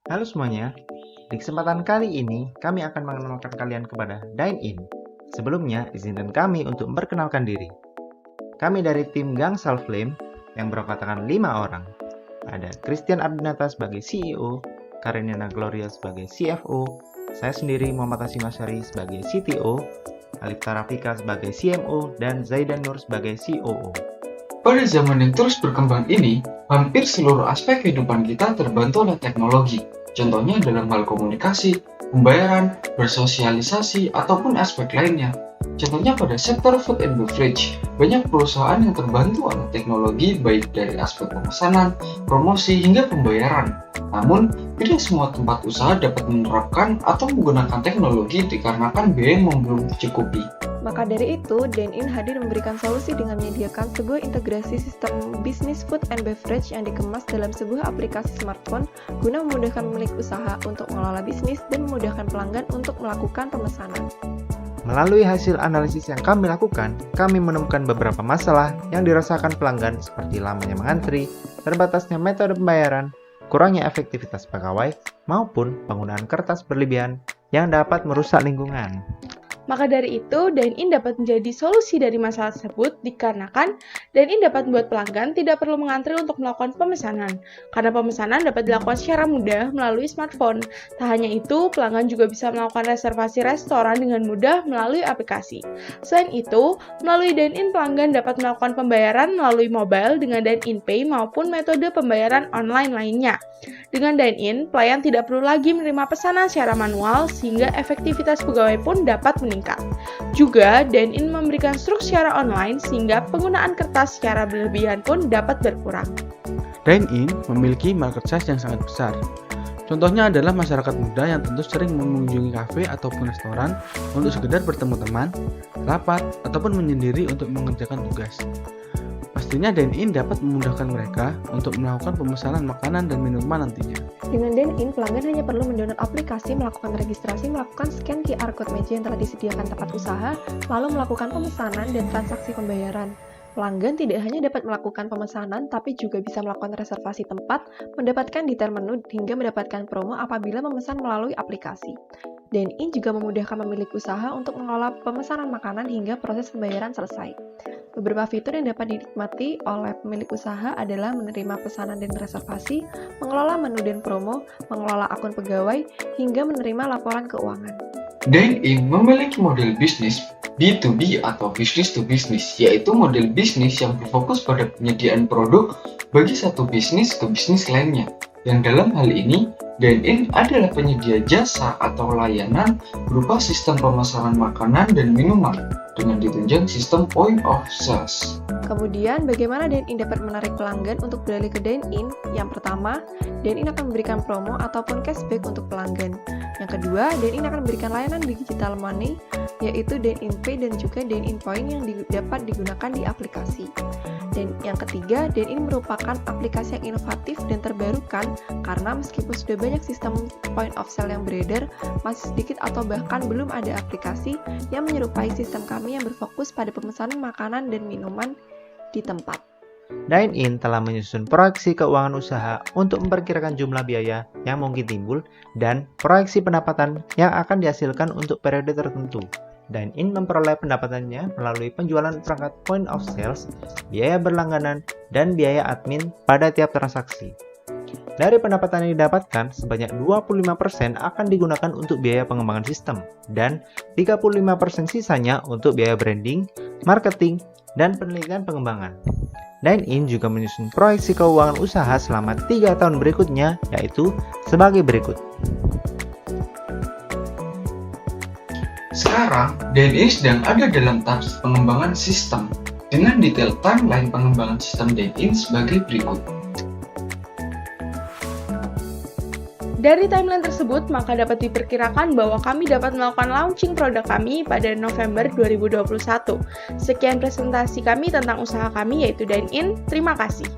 Halo semuanya, di kesempatan kali ini kami akan mengenalkan kalian kepada Dine-In. Sebelumnya, izinkan kami untuk memperkenalkan diri. Kami dari tim Gang Flame yang beranggotakan 5 orang. Ada Christian Abdinata sebagai CEO, Karenina Gloria sebagai CFO, saya sendiri Muhammad Hasim Asyari sebagai CTO, Alif Tarafika sebagai CMO, dan Zaidan Nur sebagai COO. Pada zaman yang terus berkembang ini, hampir seluruh aspek kehidupan kita terbantu oleh teknologi. Contohnya dalam hal komunikasi, pembayaran, bersosialisasi, ataupun aspek lainnya. Contohnya pada sektor food and beverage, banyak perusahaan yang terbantu oleh teknologi baik dari aspek pemesanan, promosi, hingga pembayaran. Namun, tidak semua tempat usaha dapat menerapkan atau menggunakan teknologi dikarenakan biaya yang belum mencukupi. Maka dari itu, Dine-In hadir memberikan solusi dengan menyediakan sebuah integrasi sistem bisnis food and beverage yang dikemas dalam sebuah aplikasi smartphone guna memudahkan pemilik usaha untuk mengelola bisnis dan memudahkan pelanggan untuk melakukan pemesanan. Melalui hasil analisis yang kami lakukan, kami menemukan beberapa masalah yang dirasakan pelanggan seperti lamanya mengantri, terbatasnya metode pembayaran, kurangnya efektivitas pegawai, maupun penggunaan kertas berlebihan yang dapat merusak lingkungan. Maka dari itu, Dine-In dapat menjadi solusi dari masalah tersebut dikarenakan Dine-In dapat membuat pelanggan tidak perlu mengantri untuk melakukan pemesanan, karena pemesanan dapat dilakukan secara mudah melalui smartphone. Tak hanya itu, pelanggan juga bisa melakukan reservasi restoran dengan mudah melalui aplikasi. Selain itu, melalui Dine-In pelanggan dapat melakukan pembayaran melalui mobile dengan Dine-In Pay maupun metode pembayaran online lainnya. Dengan Dine-In, pelayan tidak perlu lagi menerima pesanan secara manual sehingga efektivitas pegawai pun dapat meningkat. Juga, Dine-In memberikan struk secara online sehingga penggunaan kertas secara berlebihan pun dapat berkurang. Dine-In memiliki market size yang sangat besar. Contohnya adalah masyarakat muda yang tentu sering mengunjungi kafe ataupun restoran untuk sekedar bertemu teman, rapat, ataupun menyendiri untuk mengerjakan tugas. Pastinya Dine-In dapat memudahkan mereka untuk melakukan pemesanan makanan dan minuman nantinya. Dengan Dine-In, pelanggan hanya perlu mendownload aplikasi, melakukan registrasi, melakukan scan QR code meja yang telah disediakan tempat usaha, lalu melakukan pemesanan dan transaksi pembayaran. Pelanggan tidak hanya dapat melakukan pemesanan, tapi juga bisa melakukan reservasi tempat, mendapatkan detail menu, hingga mendapatkan promo apabila memesan melalui aplikasi. Dine-In juga memudahkan pemilik usaha untuk mengelola pemesanan makanan hingga proses pembayaran selesai. Beberapa fitur yang dapat dinikmati oleh pemilik usaha adalah menerima pesanan dan reservasi, mengelola menu dan promo, mengelola akun pegawai, hingga menerima laporan keuangan. Dine-In memiliki model bisnis B2B atau business to business, yaitu model bisnis yang berfokus pada penyediaan produk bagi satu bisnis ke bisnis lainnya. Yang dalam hal ini, Dine-In adalah penyedia jasa atau layanan berupa sistem pemesanan makanan dan minuman dengan ditunjang sistem point of sales. Kemudian, bagaimana Dine-In dapat menarik pelanggan untuk beralih ke Dine-In? Yang pertama, Dine-In akan memberikan promo ataupun cashback untuk pelanggan. Yang kedua, Dine-In akan memberikan layanan digital money, yaitu Dine-In Pay dan juga Dine-In Point yang dapat digunakan di aplikasi. Dan yang ketiga, Dine-In merupakan aplikasi yang inovatif dan terbarukan karena meskipun sudah banyak sistem point of sale yang beredar, masih sedikit atau bahkan belum ada aplikasi yang menyerupai sistem kami yang berfokus pada pemesanan makanan dan minuman di tempat. Dine-In telah menyusun proyeksi keuangan usaha untuk memperkirakan jumlah biaya yang mungkin timbul dan proyeksi pendapatan yang akan dihasilkan untuk periode tertentu. Dine-In memperoleh pendapatannya melalui penjualan perangkat point of sales, biaya berlangganan, dan biaya admin pada tiap transaksi. Dari pendapatan yang didapatkan, sebanyak 25% akan digunakan untuk biaya pengembangan sistem, dan 35% sisanya untuk biaya branding, marketing, dan penelitian pengembangan. Dine-In juga menyusun proyeksi keuangan usaha selama 3 tahun berikutnya, yaitu sebagai berikut. Sekarang, Dine-In sedang ada dalam tahap pengembangan sistem dengan detail timeline pengembangan sistem Dine-In sebagai berikut. Dari timeline tersebut, maka dapat diperkirakan bahwa kami dapat melakukan launching produk kami pada November 2021. Sekian presentasi kami tentang usaha kami yaitu Dine-In. Terima kasih.